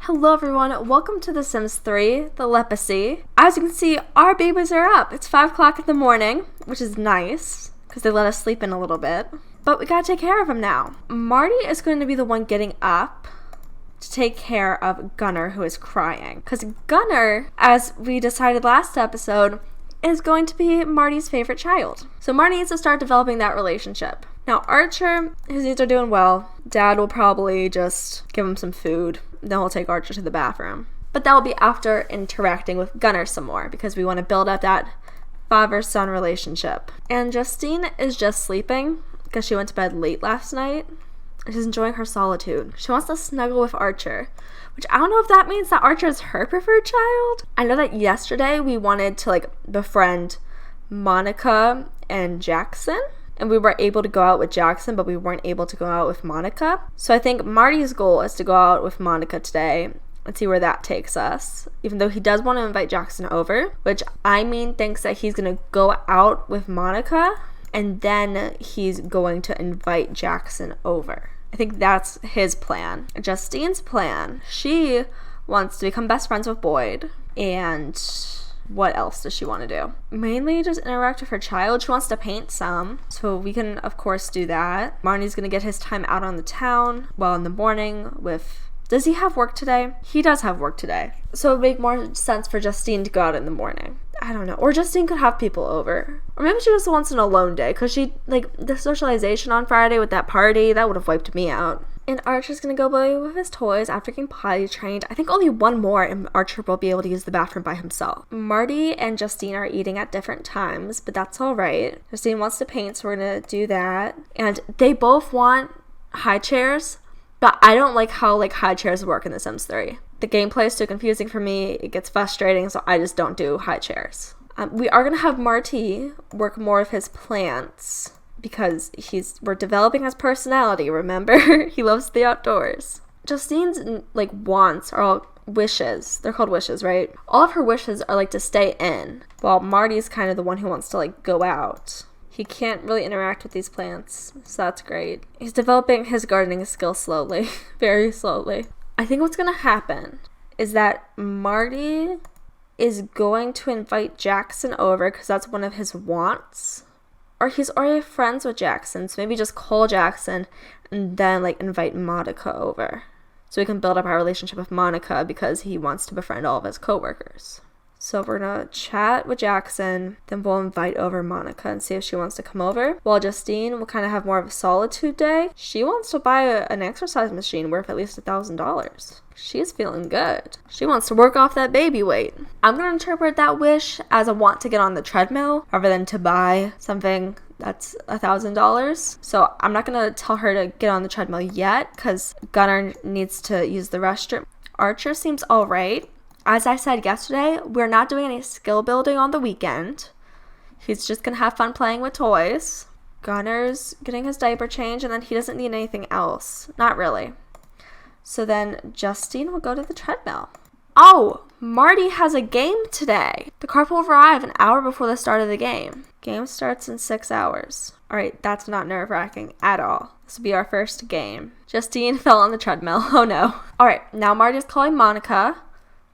Hello everyone, welcome to The Sims 3, the Lepacy. As you can see, our babies are up. It's 5 o'clock in the morning, which is nice, because they let us sleep in a little bit. But we gotta take care of them now. Marty is going to be the one getting up to take care of Gunnar, who is crying. Because Gunnar, as we decided last episode, is going to be Marty's favorite child. So Marty needs to start developing that relationship. Now Archer, his needs are doing well. Dad will probably just give him some food. Then we'll take Archer to the bathroom. But that will be after interacting with Gunnar some more, because we want to build up that father-son relationship. And Justine is just sleeping because she went to bed late last night. She's enjoying her solitude. She wants to snuggle with Archer, which I don't know if that means that Archer is her preferred child. I know that yesterday we wanted to befriend Monica and Jackson, and we were able to go out with Jackson, but we weren't able to go out with Monica. So I think Marty's goal is to go out with Monica today and see where that takes us, even though he does want to invite Jackson over, which thinks that he's going to go out with Monica and then he's going to invite Jackson over. I think that's his plan. Justine's plan, she wants to become best friends with Boyd, and what else does she want to do? Mainly just interact with her child. She wants to paint some, so we can of course do that. Marty's gonna get his time out on the town, in the morning with... Does he have work today? He does have work today. So it would make more sense for Justine to go out in the morning. I don't know. Or Justine could have people over. Or maybe she just wants an alone day, because the socialization on Friday with that party, that would have wiped me out. And Archer's gonna go play with his toys after getting potty trained. I think only one more and Archer will be able to use the bathroom by himself. Marty and Justine are eating at different times, but that's alright. Justine wants to paint, so we're gonna do that. And they both want high chairs, but I don't like how high chairs work in The Sims 3. The gameplay is too confusing for me, it gets frustrating, so I just don't do high chairs. We are gonna have Marty work more of his plants, because we're developing his personality, remember? He loves the outdoors. Justine's wants are all wishes. They're called wishes, right? All of her wishes are to stay in, while Marty's kind of the one who wants to go out. He can't really interact with these plants, so that's great. He's developing his gardening skills slowly, very slowly. I think what's gonna happen is that Marty is going to invite Jackson over because that's one of his wants. Or he's already friends with Jackson, so maybe just call Jackson and then invite Monica over. So we can build up our relationship with Monica because he wants to befriend all of his coworkers. So we're gonna chat with Jackson, then we'll invite over Monica and see if she wants to come over. While Justine will kind of have more of a solitude day. She wants to buy an exercise machine worth at least $1,000. She's feeling good. She wants to work off that baby weight. I'm gonna interpret that wish as a want to get on the treadmill rather than to buy something that's $1,000. So I'm not gonna tell her to get on the treadmill yet because Gunnar needs to use the restroom. Archer seems alright. As I said yesterday, we're not doing any skill building on the weekend. He's just gonna have fun playing with toys. Gunnar's getting his diaper changed, and then he doesn't need anything else. Not really. So then Justine will go to the treadmill. Oh, Marty has a game today. The car will arrive an hour before the start of the game. Game starts in 6 hours. Alright, that's not nerve-wracking at all. This will be our first game. Justine fell on the treadmill. Oh no. Alright, now Marty's calling Monica.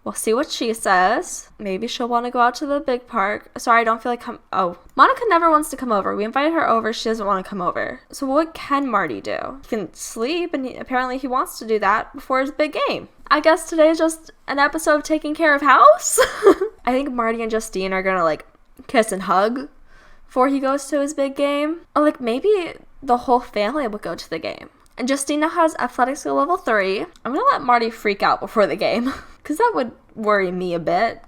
We'll see what she says. Maybe she'll want to go out to the big park. Sorry, I don't feel like Monica never wants to come over. We invited her over. She doesn't want to come over. So what can Marty do? He can sleep, and apparently he wants to do that before his big game. I guess today is just an episode of taking care of house. I think Marty and Justine are gonna kiss and hug before he goes to his big game. Or maybe the whole family would go to the game. And Justine now has athletic skill level 3. I'm gonna let Marty freak out before the game, because that would worry me a bit.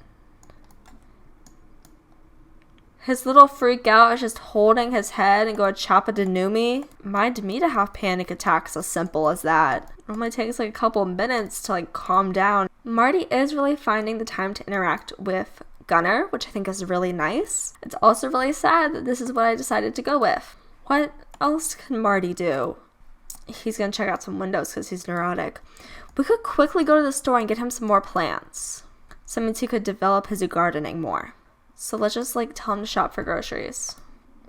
His little freak out is just holding his head and going choppa de noomy. Mind me to have panic attacks as simple as that. It only takes a couple minutes to calm down. Marty is really finding the time to interact with Gunnar, which I think is really nice. It's also really sad that this is what I decided to go with. What else can Marty do? He's gonna check out some windows because he's neurotic. We could quickly go to the store and get him some more plants. So that means he could develop his gardening more. So let's just tell him to shop for groceries.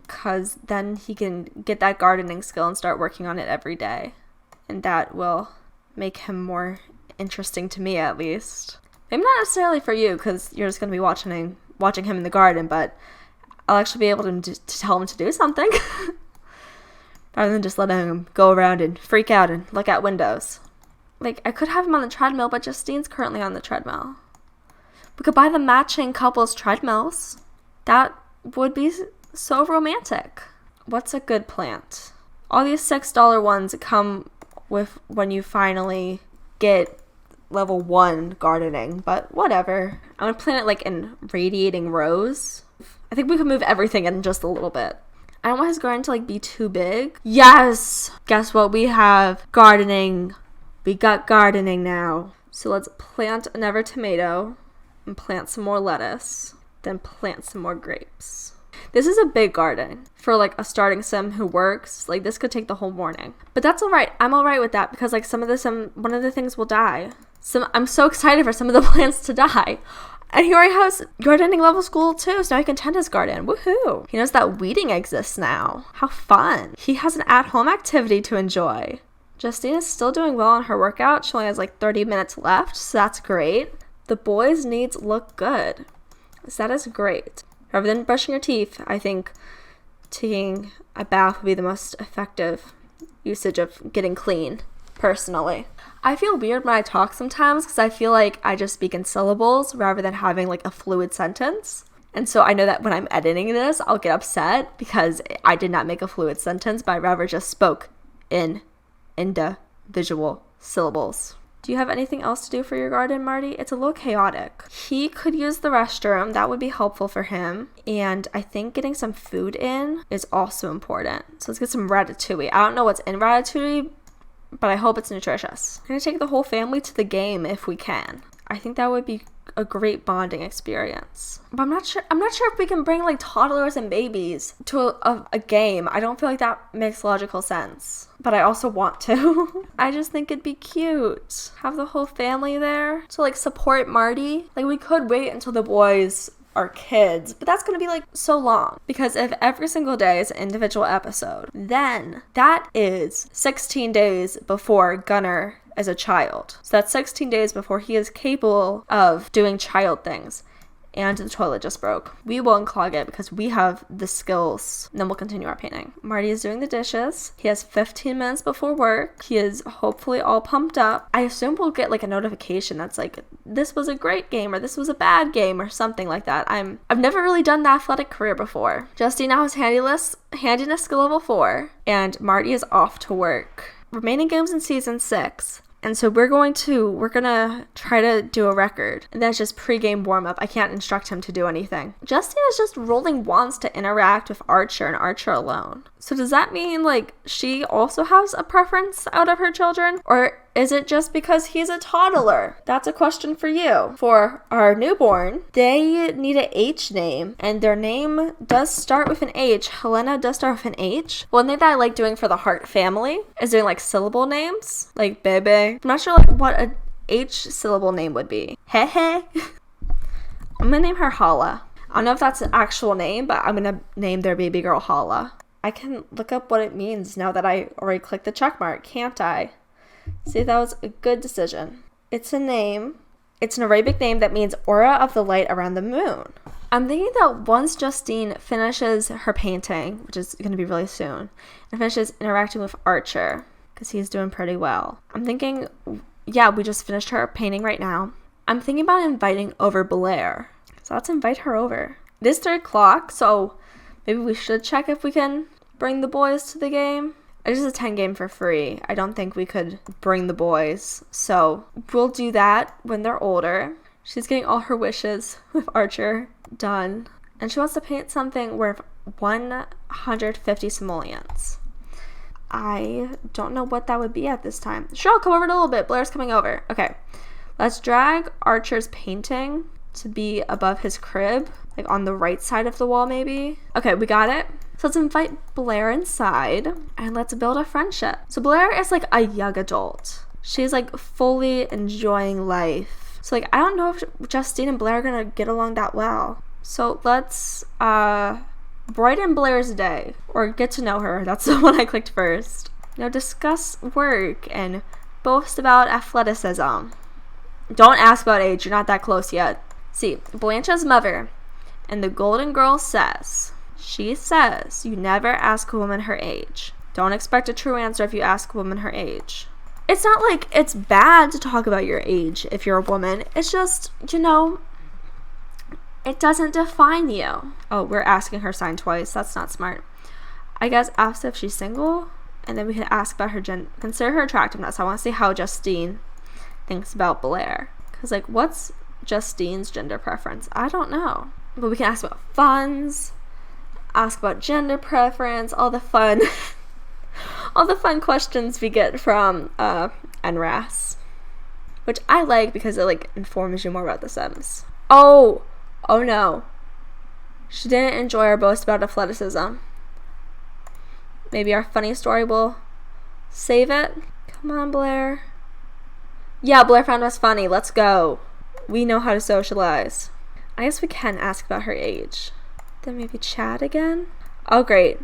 Because then he can get that gardening skill and start working on it every day. And that will make him more interesting to me at least. Maybe not necessarily for you, because you're just going to be watching him in the garden, but I'll actually be able to tell him to do something. Rather than just letting him go around and freak out and look out windows. Like, I could have him on the treadmill, but Justine's currently on the treadmill. We could buy the matching couples treadmills. That would be so romantic. What's a good plant? All these $6 ones come with when you finally get level 1 gardening, but whatever. I'm gonna plant it like in radiating rows. I think we could move everything in just a little bit. I don't want his garden to like be too big. Yes! Guess what? We have gardening. We got gardening now. So let's plant another tomato and plant some more lettuce. Then plant some more grapes. This is a big garden for like a starting sim who works. Like this could take the whole morning. But that's alright. I'm alright with that because like one of the things will die. So I'm so excited for some of the plants to die. And he already has gardening level school too, so now he can tend his garden. Woohoo! He knows that weeding exists now. How fun. He has an at-home activity to enjoy. Justine is still doing well on her workout. She only has like 30 minutes left, so that's great. The boys' needs look good. So that is great. Rather than brushing your teeth, I think taking a bath would be the most effective usage of getting clean, personally. I feel weird when I talk sometimes because I feel like I just speak in syllables rather than having like a fluid sentence. And so I know that when I'm editing this, I'll get upset because I did not make a fluid sentence, but I rather just spoke in individual syllables. Do you have anything else to do for your garden, Marty? It's a little chaotic. He could use the restroom. That would be helpful for him. And I think getting some food in is also important. So let's get some ratatouille. I don't know what's in ratatouille, but I hope it's nutritious. I'm gonna take the whole family to the game if we can. I think that would be a great bonding experience. But I'm not sure if we can bring like toddlers and babies to a game. I don't feel like that makes logical sense. But I also want to. I just think it'd be cute. Have the whole family there to like support Marty. Like we could wait until the boys are kids, but that's gonna be like so long because if every single day is an individual episode, then that is 16 days before Gunnar is a child. So that's 16 days before he is capable of doing child things. And the toilet just broke. We will unclog it because we have the skills. And then we'll continue our painting. Marty is doing the dishes. He has 15 minutes before work. He is hopefully all pumped up. I assume we'll get like a notification that's like, this was a great game or this was a bad game or something like that. I've never really done the athletic career before. Justine now has handiness skill level 4. And Marty is off to work. Remaining games in season 6. And so we're gonna try to do a record. And that's just pre-game warm-up. I can't instruct him to do anything. Justine is just rolling wands to interact with Archer and Archer alone. So does that mean like she also has a preference out of her children? Or is it just because he's a toddler? That's a question for you. For our newborn, they need an H name, and their name does start with an H. Helena does start with an H. One thing that I like doing for the Hart family is doing like syllable names, like Bebe. I'm not sure like what a H syllable name would be. Hehe. I'm gonna name her Hala. I don't know if that's an actual name, but I'm gonna name their baby girl Hala. I can look up what it means now that I already clicked the check mark, can't I? See, that was a good decision. It's a name. It's an Arabic name that means aura of the light around the moon. I'm thinking that once Justine finishes her painting, which is going to be really soon, and finishes interacting with Archer, because he's doing pretty well. I'm thinking, yeah, we just finished her painting right now. I'm thinking about inviting over Blair. So let's invite her over. It is 3 o'clock, so maybe we should check if we can bring the boys to the game. It is a 10 game for free. I don't think we could bring the boys. So we'll do that when they're older. She's getting all her wishes with Archer done. And she wants to paint something worth 150 simoleons. I don't know what that would be at this time. Sure, I'll come over in a little bit. Blair's coming over. Okay. Let's drag Archer's painting to be above his crib. Like on the right side of the wall, maybe. Okay, we got it. So let's invite Blair inside and let's build a friendship. So Blair is like a young adult. She's like fully enjoying life. So like I don't know if Justine and Blair are gonna get along that well. So let's brighten Blair's day or get to know her. That's the one I clicked first. Now discuss work and boast about athleticism. Don't ask about age. You're not that close yet. See, Blanche's mother and the Golden Girl says, she says, you never ask a woman her age. Don't expect a true answer if you ask a woman her age. It's not like it's bad to talk about your age if you're a woman. It's just, you know, it doesn't define you. Oh, we're asking her sign twice. That's not smart. I guess ask if she's single, and then we could ask about her consider her attractiveness. I want to see how Justine thinks about Blair. Because, like, what's Justine's gender preference? I don't know. But we can ask about funds, ask about gender preference, all the fun all the fun questions we get from NRAS, which I like because it like informs you more about the Sims. Oh no, she didn't enjoy our boast about athleticism. Maybe our funny story will save it. Come on, Blair. Yeah, Blair found us funny. Let's go. We know how to socialize. I guess we can ask about her age. Then maybe chat again. Oh, great.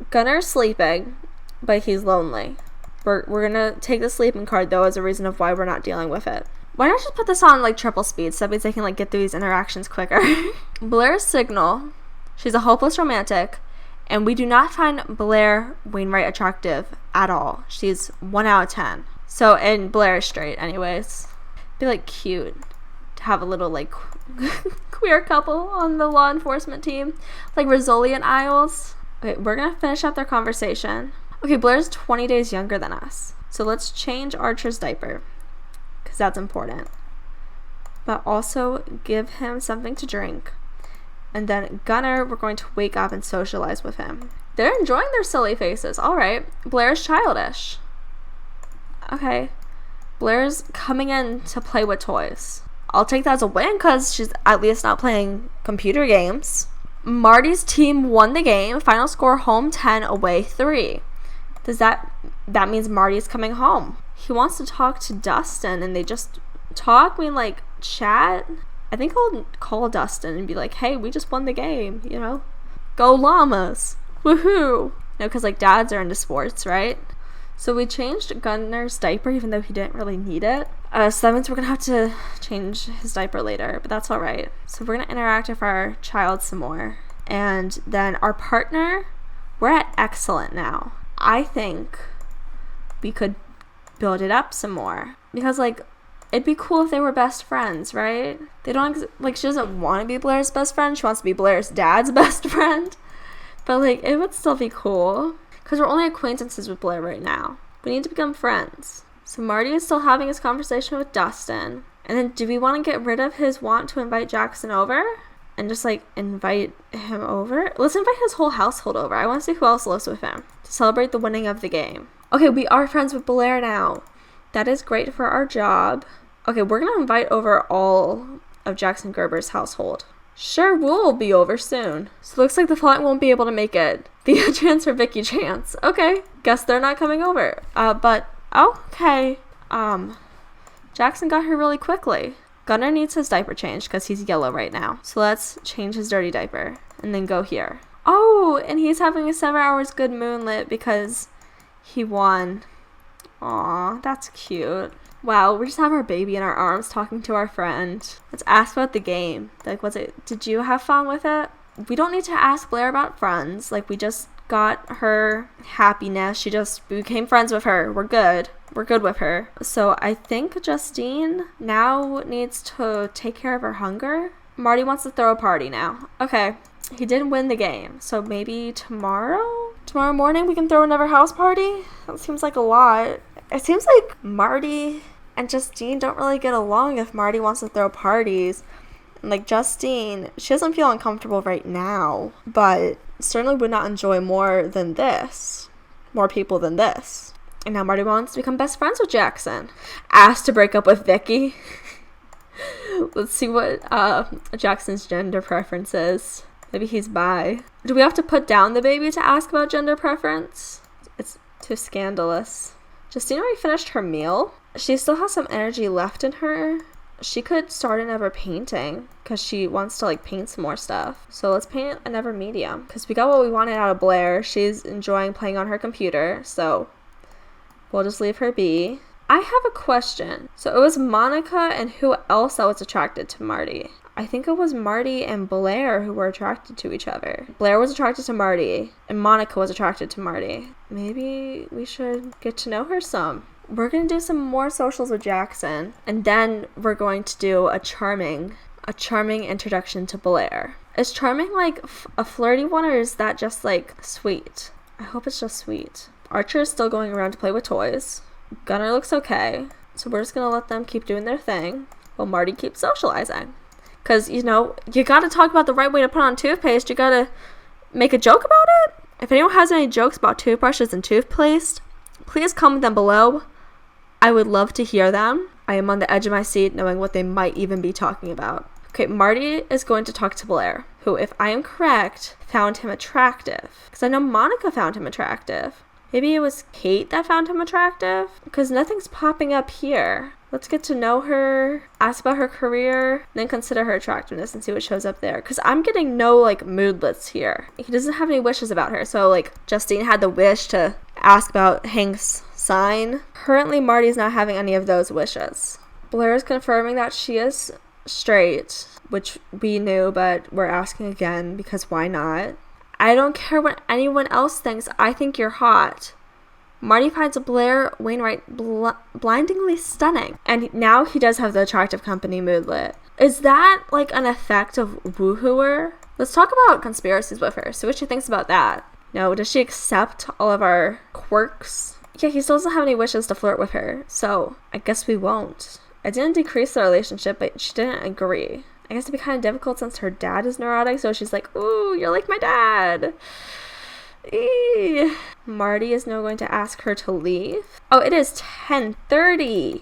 Gunner's sleeping, but he's lonely. We're gonna take the sleeping card, though, as a reason of why we're not dealing with it. Why not just put this on, like, triple speed, so that means they can, like, get through these interactions quicker. Blair's signal. She's a hopeless romantic, and we do not find Blair Wainwright attractive at all. She's 1 out of 10. So, and Blair is straight, anyways. Be, like, cute to have a little, like, queer couple on the law enforcement team. Like Rizzoli and Isles. Okay, we're gonna finish up their conversation. Okay, Blair's 20 days younger than us. So let's change Archer's diaper, because that's important. But also give him something to drink. And then Gunner, we're going to wake up and socialize with him. They're enjoying their silly faces. All right. Blair's childish. Okay. Blair's coming in to play with toys. I'll take that as a win because she's at least not playing computer games. Marty's team won the game. Final score, home 10, away 3. Does that means Marty's coming home. He wants to talk to Dustin, and they just talk, I mean, like, chat. I think I'll call Dustin and be like, hey, we just won the game, you know? Go Llamas. Woohoo. No, because, like, dads are into sports, right? So we changed Gunner's diaper, even though he didn't really need it. So that means we're going to have to change his diaper later, but that's all right. So we're going to interact with our child some more. And then our partner, we're at excellent now. I think we could build it up some more. Because, like, it'd be cool if they were best friends, right? They don't, like, she doesn't want to be Blair's best friend. She wants to be Blair's dad's best friend. But, like, it would still be cool. Because we're only acquaintances with Blair right now. We need to become friends. So Marty is still having his conversation with Dustin. And then do we want to get rid of his want to invite Jackson over? And just, like, invite him over? Let's invite his whole household over. I want to see who else lives with him. To celebrate the winning of the game. Okay, we are friends with Blair now. That is great for our job. Okay, we're going to invite over all of Jackson Gerber's household. Sure, we'll be over soon. So it looks like the flight won't be able to make it. The chance for Vicky chance. Okay, guess they're not coming over. But, okay. Jackson got here really quickly. Gunner needs his diaper changed because he's yellow right now. So let's change his dirty diaper and then go here. Oh, and he's having a 7 hours good moonlit because he won. Aw, that's cute. Wow, we just have our baby in our arms talking to our friend. Let's ask about the game. Like, did you have fun with it? We don't need to ask Blair about friends. Like, we just got her happiness. We became friends with her. We're good. We're good with her. So I think Justine now needs to take care of her hunger. Marty wants to throw a party now. Okay, he didn't win the game. So maybe tomorrow morning we can throw another house party? That seems like a lot. It seems like Marty and Justine don't really get along if Marty wants to throw parties. And, like, Justine, she doesn't feel uncomfortable right now, but certainly would not enjoy more people than this. And now Marty wants to become best friends with Jackson. Asked to break up with Vicky. Let's see what Jackson's gender preference is. Maybe he's bi. Do we have to put down the baby to ask about gender preference? It's too scandalous. Justine already finished her meal. She still has some energy left in her. She could start another painting because she wants to, like, paint some more stuff. So let's paint another medium because we got what we wanted out of Blair. She's enjoying playing on her computer, so we'll just leave her be. I have a question. So it was Monica and who else that was attracted to Marty? I think it was Marty and Blair who were attracted to each other. Blair was attracted to Marty, and Monica was attracted to Marty. Maybe we should get to know her some. We're going to do some more socials with Jackson, and then we're going to do a charming introduction to Blair. Is charming like a flirty one, or is that just like sweet? I hope it's just sweet. Archer is still going around to play with toys. Gunnar looks okay, so we're just going to let them keep doing their thing while Marty keeps socializing. Because, you know, you got to talk about the right way to put on toothpaste. You got to make a joke about it. If anyone has any jokes about toothbrushes and toothpaste, please comment them below. I would love to hear them. I am on the edge of my seat knowing what they might even be talking about. Okay, Marty is going to talk to Blair, who, if I am correct, found him attractive. Because I know Monica found him attractive. Maybe it was Kate that found him attractive? Because nothing's popping up here. Let's get to know her, ask about her career, then consider her attractiveness and see what shows up there. Because I'm getting no, like, moodlets here. He doesn't have any wishes about her. So, like, Justine had the wish to ask about Hank's sign. Currently, Marty's not having any of those wishes. Blair is confirming that she is straight, which we knew, but we're asking again because why not? I don't care what anyone else thinks. I think you're hot. Marty finds Blair Wainwright blindingly stunning. And now he does have the attractive company moodlet. Is that like an effect of woohooer? Let's talk about conspiracies with her. See what she thinks about that. No, does she accept all of our quirks? Yeah, he still doesn't have any wishes to flirt with her. So I guess we won't. I didn't decrease the relationship, but she didn't agree. I guess it'd be kind of difficult since her dad is neurotic. So she's like, ooh, you're like my dad. Eee. Marty is now going to ask her to leave. Oh, it is 10:30.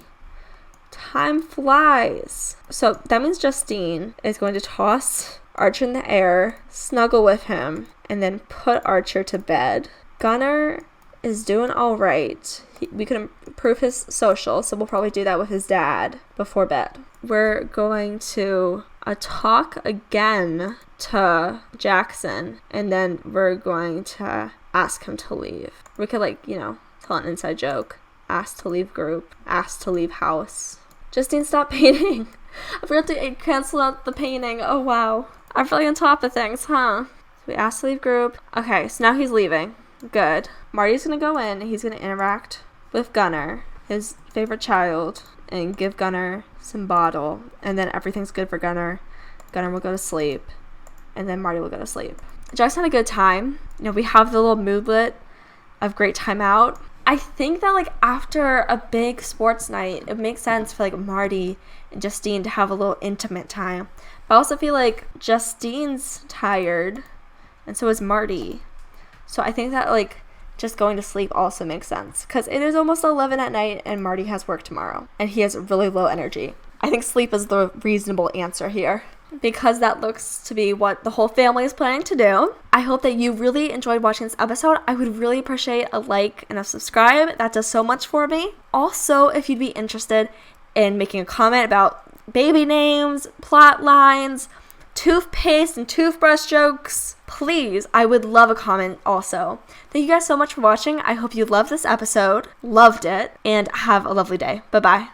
Time flies. So that means Justine is going to toss Archer in the air, snuggle with him, and then put Archer to bed. Gunnar is doing all right. We could improve his social, so we'll probably do that with his dad before bed. We're going to talk again to Jackson, and then we're going to ask him to leave. We could, like, you know, tell an inside joke. Ask to leave group. Ask to leave house. Justine, stop painting. I forgot to cancel out the painting. Oh, wow. I'm really on top of things, huh? We asked to leave group. Okay, so now he's leaving. Good. Marty's gonna go in. He's gonna interact with Gunnar, his favorite child, and give Gunnar some bottle. And then everything's good for Gunnar. Gunnar will go to sleep. And then Marty will go to sleep. Jackson had a good time. You know, we have the little moodlet of great time out. I think that, like, after a big sports night, it makes sense for, like, Marty and Justine to have a little intimate time. But I also feel like Justine's tired, and so is Marty. So I think that, like, just going to sleep also makes sense. Because it is almost 11 at night, and Marty has work tomorrow. And he has really low energy. I think sleep is the reasonable answer here. Because that looks to be what the whole family is planning to do. I hope that you really enjoyed watching this episode. I would really appreciate a like and a subscribe. That does so much for me. Also, if you'd be interested in making a comment about baby names, plot lines, toothpaste and toothbrush jokes, please, I would love a comment also. Thank you guys so much for watching. I hope you loved this episode, loved it, and have a lovely day. Bye-bye.